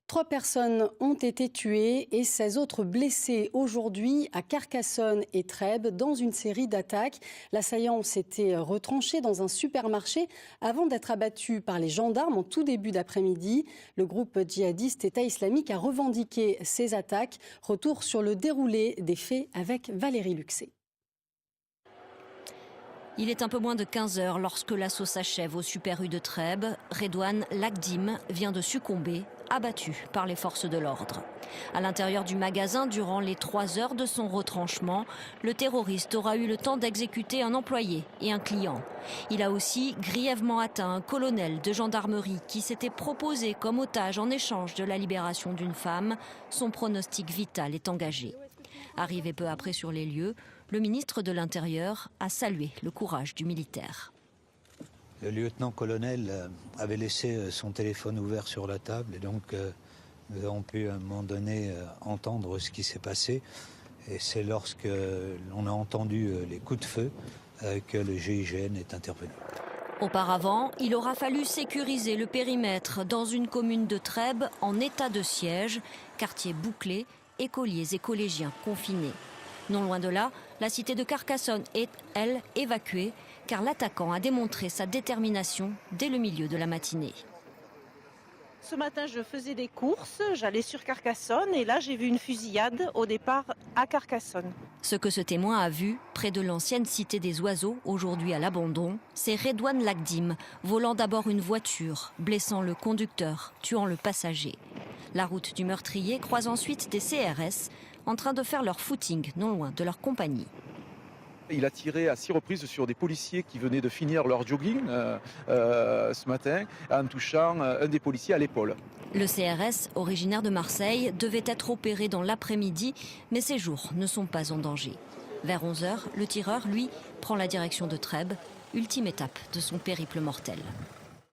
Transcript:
3 personnes ont été tuées et 16 autres blessées aujourd'hui à Carcassonne et Trèbes dans une série d'attaques. L'assaillant s'était retranché dans un supermarché avant d'être abattu par les gendarmes en tout début d'après-midi. Le groupe djihadiste État islamique a revendiqué ces attaques. Retour sur le déroulé des faits avec Valérie Luxé. Il est un peu moins de 15 heures lorsque l'assaut s'achève au Super U de Trèbes. Redouane Lagdim vient de succomber, abattu par les forces de l'ordre. À l'intérieur du magasin, durant les 3 heures de son retranchement, le terroriste aura eu le temps d'exécuter un employé et un client. Il a aussi grièvement atteint un colonel de gendarmerie qui s'était proposé comme otage en échange de la libération d'une femme. Son pronostic vital est engagé. Arrivé peu après sur les lieux, le ministre de l'Intérieur a salué le courage du militaire. Le lieutenant-colonel avait laissé son téléphone ouvert sur la table et donc nous avons pu à un moment donné entendre ce qui s'est passé. Et c'est lorsque l'on a entendu les coups de feu que le GIGN est intervenu. Auparavant, il aura fallu sécuriser le périmètre dans une commune de Trèbes en état de siège, quartier bouclé, écoliers et collégiens confinés. Non loin de là, la cité de Carcassonne est, elle, évacuée, car l'attaquant a démontré sa détermination dès le milieu de la matinée. Ce matin, je faisais des courses, j'allais sur Carcassonne et là, j'ai vu une fusillade au départ à Carcassonne. Ce que ce témoin a vu, près de l'ancienne cité des oiseaux, aujourd'hui à l'abandon, c'est Redouane Lagdim, volant d'abord une voiture, blessant le conducteur, tuant le passager. La route du meurtrier croise ensuite des CRS, en train de faire leur footing non loin de leur compagnie. Il a tiré à 6 reprises sur des policiers qui venaient de finir leur jogging ce matin, en touchant un des policiers à l'épaule. Le CRS, originaire de Marseille, devait être opéré dans l'après-midi, mais ses jours ne sont pas en danger. Vers 11 h, le tireur, lui, prend la direction de Trèbes, ultime étape de son périple mortel.